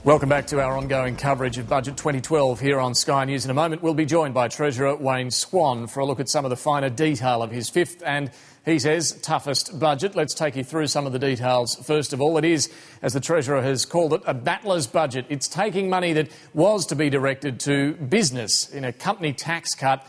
Welcome back to our ongoing coverage of Budget 2012 here on Sky News. In a moment, we'll be joined by Treasurer Wayne Swan for a look at some of the finer detail of his fifth and, he says, toughest budget. Let's take you through some of the details. First of all, it is, as the Treasurer has called it, a battler's budget. It's taking money that was to be directed to business in a company tax cut,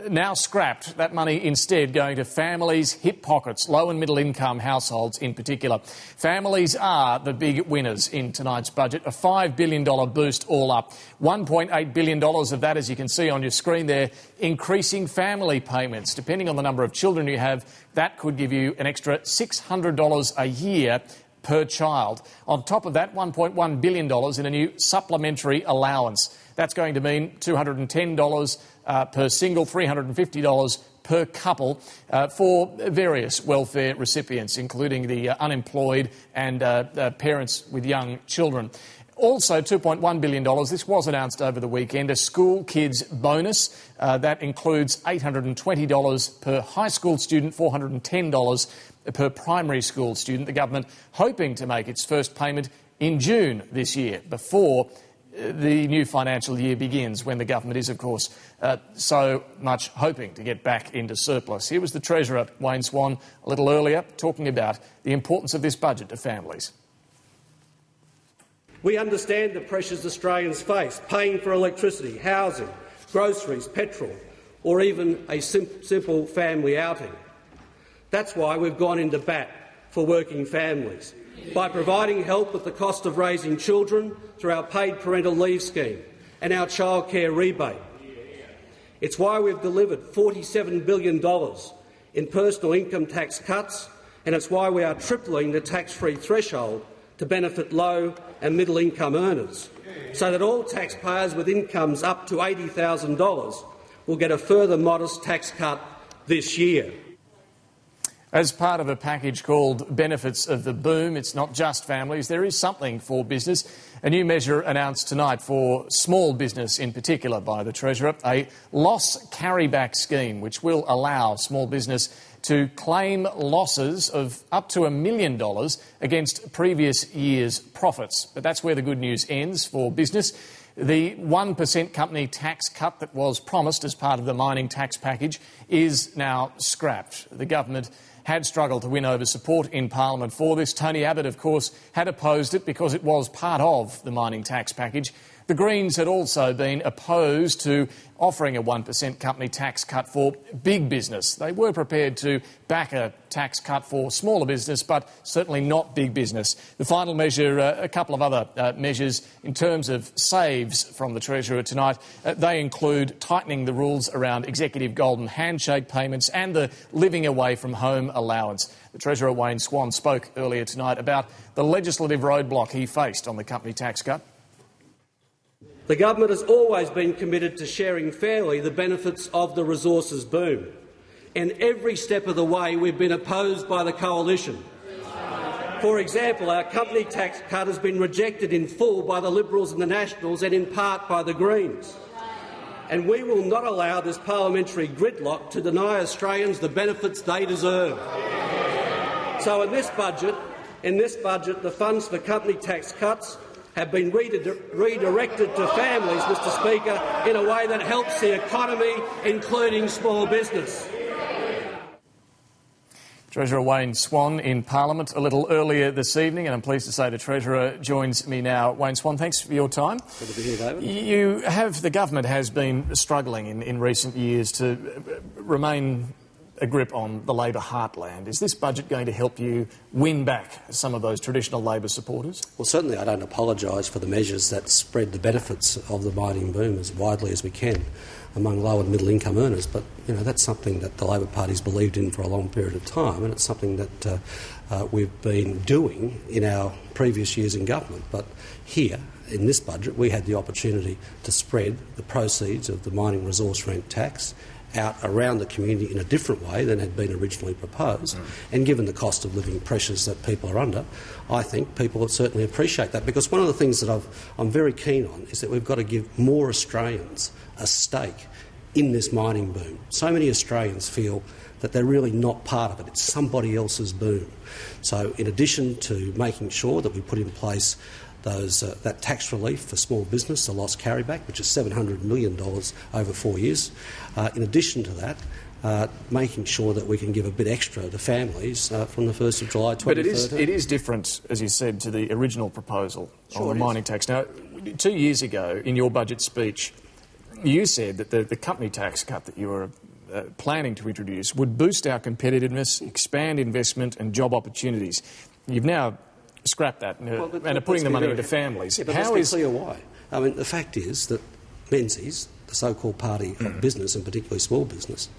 now scrapped. That money instead going to families' hip pockets, low and middle income households in particular. Families are the big winners in tonight's budget, a $5 billion boost all up. $1.8 billion of that, as you can see on your screen there, increasing family payments. Depending on the number of children you have, that could give you an extra $600 a year per child. On top of that, $1.1 billion in a new supplementary allowance. That's going to mean $210 per single, $350 per couple for various welfare recipients, including the unemployed and parents with young children. Also, $2.1 billion, this was announced over the weekend, a school kids bonus. That includes $820 per high school student, $410 per primary school student. The government hoping to make its first payment in June this year, before the new financial year begins, when the government is, of course, so much hoping to get back into surplus. Here was the Treasurer, Wayne Swan, a little earlier, talking about the importance of this budget to families. We understand the pressures Australians face, paying for electricity, housing, groceries, petrol, or even a simple family outing. That's why we've gone into bat for working families, by providing help with the cost of raising children through our paid parental leave scheme and our childcare rebate. It's why we've delivered $47 billion in personal income tax cuts, and it's why we are tripling the tax-free threshold to benefit low and middle income earners, so that all taxpayers with incomes up to $80,000 will get a further modest tax cut this year. As part of a package called Benefits of the Boom, it's not just families, there is something for business. A new measure announced tonight for small business in particular by the Treasurer, a loss carryback scheme which will allow small business to claim losses of up to $1 million against previous year's profits. But that's where the good news ends for business. The 1% company tax cut that was promised as part of the mining tax package is now scrapped. The government had struggled to win over support in Parliament for this. Tony Abbott, of course, had opposed it because it was part of the mining tax package. The Greens had also been opposed to offering a 1% company tax cut for big business. They were prepared to back a tax cut for smaller business, but certainly not big business. The final measure, a couple of other measures in terms of saves from the Treasurer tonight. They include tightening the rules around executive golden handshake payments and the living away from home allowance. The Treasurer, Wayne Swan, spoke earlier tonight about the legislative roadblock he faced on the company tax cut. The government has always been committed to sharing fairly the benefits of the resources boom, and every step of the way we've been opposed by the coalition. For example, our company tax cut has been rejected in full by the Liberals and the Nationals, and in part by the Greens. And we will not allow this parliamentary gridlock to deny Australians the benefits they deserve. So in this budget, the funds for company tax cuts have been redirected to families, Mr Speaker, in a way that helps the economy, including small business. Treasurer Wayne Swan in Parliament a little earlier this evening, and I'm pleased to say the Treasurer joins me now. Wayne Swan, thanks for your time. Good to be here, David. The government has been struggling in recent years to remain a grip on the Labor heartland. Is this budget going to help you win back some of those traditional Labor supporters? Well, certainly I don't apologise for the measures that spread the benefits of the mining boom as widely as we can among low and middle income earners, but that's something that the Labor Party's believed in for a long period of time, and it's something that we've been doing in our previous years in government. But here, in this budget, we had the opportunity to spread the proceeds of the mining resource rent tax out around the community in a different way than had been originally proposed. And given the cost of living pressures that people are under, I think people would certainly appreciate that, because one of the things that I'm very keen on is that we've got to give more Australians a stake in this mining boom. So many Australians feel that they're really not part of it. It's somebody else's boom. So in addition to making sure that we put in place that tax relief for small business, the loss carryback, which is $700 million over 4 years. In addition to that, making sure that we can give a bit extra to families from the 1st of July 2013. But it is different, as you said, to the original proposal on the mining tax. Now, 2 years ago, in your budget speech, you said that the company tax cut that you were planning to introduce would boost our competitiveness, expand investment and job opportunities. You've now scrapped that and are putting the money into families. Yeah, but let's be clear why. I mean, the fact is that Menzies, the so-called party of business, and particularly small business,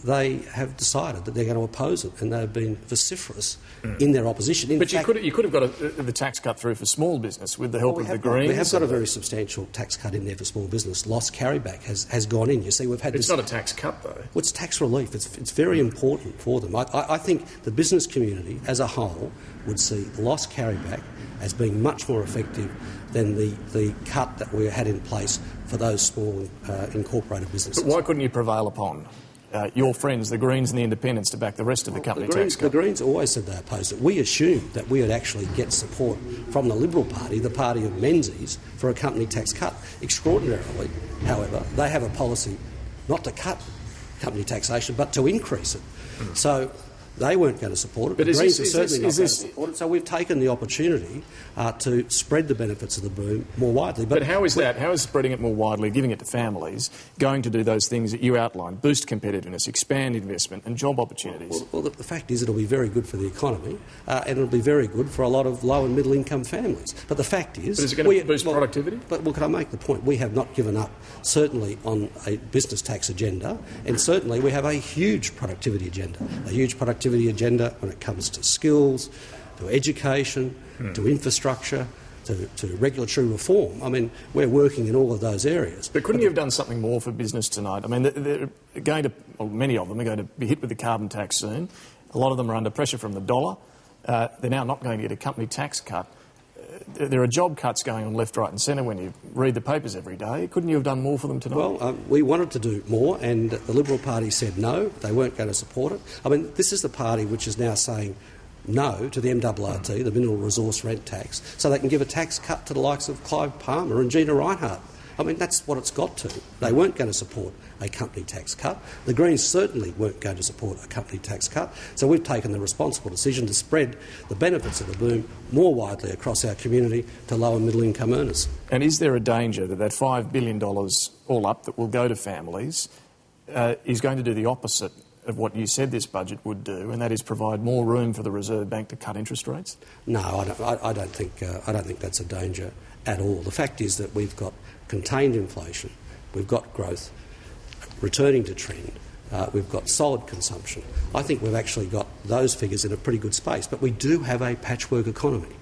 they have decided that they're going to oppose it, and they've been vociferous in their opposition. But you could have got the tax cut through for small business with the help of the Greens. We have got a very substantial tax cut in there for small business. Loss carryback has gone in. You see, we've had. It's not a tax cut, though. Well, it's tax relief. It's very important for them. I think the business community as a whole would see loss carryback as being much more effective than the cut that we had in place for those small incorporated businesses. But why couldn't you prevail upon your friends, the Greens and the Independents, to back the rest of the company tax cut? The Greens always said they opposed it. We assumed that we would actually get support from the Liberal Party, the party of Menzies, for a company tax cut. Extraordinarily, however, they have a policy not to cut company taxation but to increase it. So they weren't going to support it. But the Greens are certainly not going to support it. So we've taken the opportunity to spread the benefits of the boom more widely. But how is that? How is spreading it more widely, giving it to families, going to do those things that you outlined, boost competitiveness, expand investment and job opportunities? Well, the fact is it'll be very good for the economy and it'll be very good for a lot of low and middle income families. But the fact is... But is it going to boost productivity? But can I make the point? We have not given up, certainly on a business tax agenda, and certainly we have a huge productivity agenda, when it comes to skills, to education, to infrastructure, to regulatory reform. I mean, we're working in all of those areas. But couldn't you have done something more for business tonight? I mean, they're going to, well, many of them are going to be hit with the carbon tax soon. A lot of them are under pressure from the dollar. They're now not going to get a company tax cut. There are job cuts going on left, right and centre when you read the papers every day. Couldn't you have done more for them tonight? Well, we wanted to do more, and the Liberal Party said no. They weren't going to support it. I mean, this is the party which is now saying no to the MRRT, the Mineral Resource Rent Tax, so they can give a tax cut to the likes of Clive Palmer and Gina Rinehart. I mean, that's what it's got to. They weren't going to support a company tax cut. The Greens certainly weren't going to support a company tax cut. So we've taken the responsible decision to spread the benefits of the boom more widely across our community to low and middle income earners. And is there a danger that that $5 billion all up that will go to families is going to do the opposite of what you said this budget would do, and that is provide more room for the Reserve Bank to cut interest rates? No, I don't think that's a danger at all. The fact is that we've got contained inflation, we've got growth returning to trend, we've got solid consumption. I think we've actually got those figures in a pretty good space, but we do have a patchwork economy,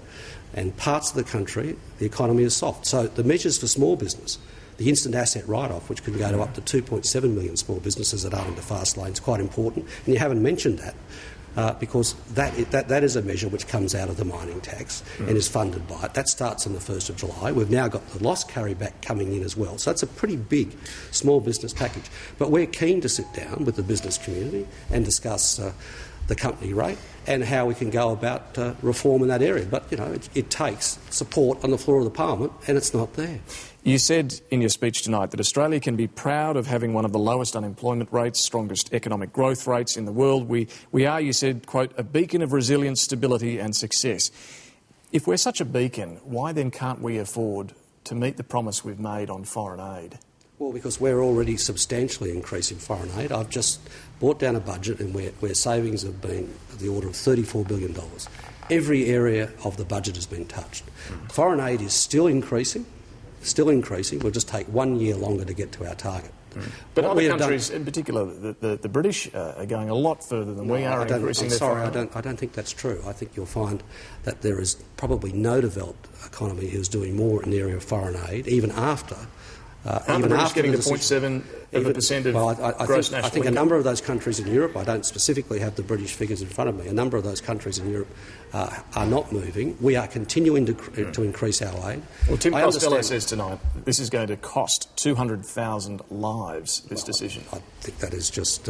and parts of the country the economy is soft. So the measures for small business, the instant asset write-off, which can go to up to 2.7 million small businesses that are into fast lane, is quite important, and you haven't mentioned that. Because that is a measure which comes out of the mining tax and is funded by it. That starts on the 1st of July. We've now got the loss carryback coming in as well. So that's a pretty big small business package. But we're keen to sit down with the business community and discuss the company rate and how we can go about reform in that area. But, you know, it takes support on the floor of the parliament, and it's not there. You said in your speech tonight that Australia can be proud of having one of the lowest unemployment rates, strongest economic growth rates in the world. We are, you said, quote, a beacon of resilience, stability and success. If we're such a beacon, why then can't we afford to meet the promise we've made on foreign aid? Well, because we're already substantially increasing foreign aid. I've just brought down a budget and where savings have been the order of $34 billion. Every area of the budget has been touched. Foreign aid is still increasing. We'll just take 1 year longer to get to our target. But other countries, in particular the British, are going a lot further than we are in increasing their foreign aid. I don't think that's true. I think you'll find that there is probably no developed economy who's doing more in the area of foreign aid, even after Aren't the British getting to 0.7% of gross national I think income? a number of those countries in Europe, I don't specifically have the British figures in front of me, a number of those countries in Europe are not moving. We are continuing to increase our aid. Well, Tim Costello says tonight this is going to cost 200,000 lives, this decision. I think that is just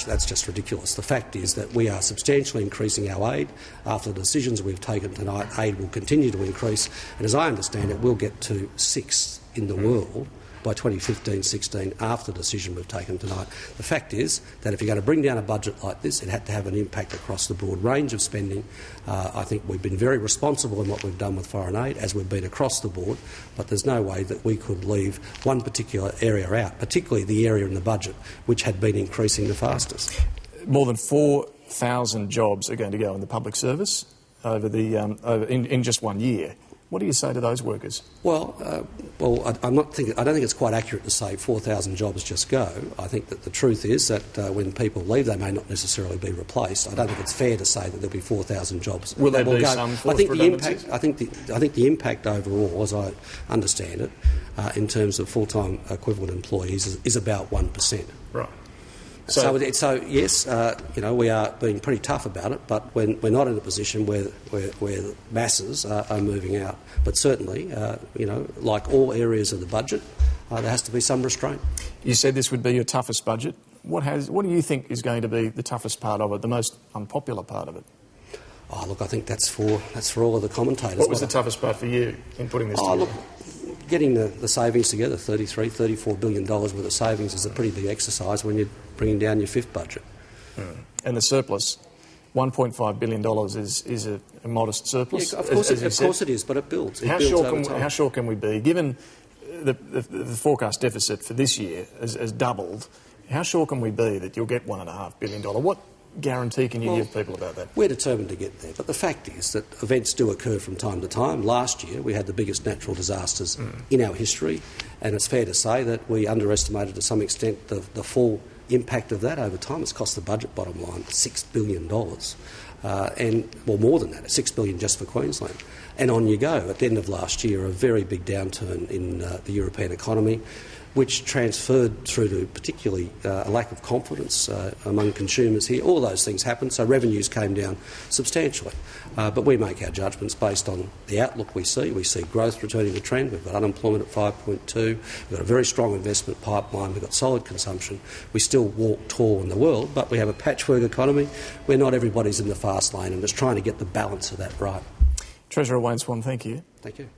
that's just ridiculous. The fact is that we are substantially increasing our aid. After the decisions we've taken tonight, aid will continue to increase, and as I understand it, we'll get to 6th in the world by 2015-16 after the decision we've taken tonight. The fact is that if you're going to bring down a budget like this, it had to have an impact across the broad range of spending. I think we've been very responsible in what we've done with foreign aid, as we've been across the board, but there's no way that we could leave one particular area out, particularly the area in the budget which had been increasing the fastest. More than 4,000 jobs are going to go in the public service in just 1 year. What do you say to those workers? Well, I don't think it's quite accurate to say 4,000 jobs just go. I think that the truth is that when people leave, they may not necessarily be replaced. I don't think it's fair to say that there'll be 4,000 jobs. Will there be some forced redundancies? I think the impact overall, as I understand it, in terms of full-time equivalent employees, is about 1%. Right. So yes, we are being pretty tough about it, but we're not in a position where masses are moving out. But certainly, like all areas of the budget, there has to be some restraint. You said this would be your toughest budget. What do you think is going to be the toughest part of it, the most unpopular part of it? Oh, look, I think that's for all of the commentators. What was the toughest part for you in putting this together? Look, getting the savings together, $34 billion worth of savings, is a pretty big exercise when you're bringing down your fifth budget. And the surplus, $1.5 billion is a modest surplus. Yeah, of course it is, but it builds. How sure can we be, given the forecast deficit for this year has doubled, how sure can we be that you'll get $1.5 billion? What guarantee can you give people about that? We're determined to get there, but the fact is that events do occur from time to time. Last year we had the biggest natural disasters in our history, and it's fair to say that we underestimated to some extent the full impact of that over time. It's cost the budget bottom line $6 billion, more than that, $6 billion just for Queensland. And on you go. At the end of last year, a very big downturn in the European economy, which transferred through to particularly a lack of confidence among consumers here. All those things happened, so revenues came down substantially. But we make our judgments based on the outlook we see. We see growth returning to trend. We've got unemployment at 5.2. We've got a very strong investment pipeline. We've got solid consumption. We still walk tall in the world, but we have a patchwork economy where not everybody's in the fast lane, and it's trying to get the balance of that right. Treasurer Wayne Swan, thank you. Thank you.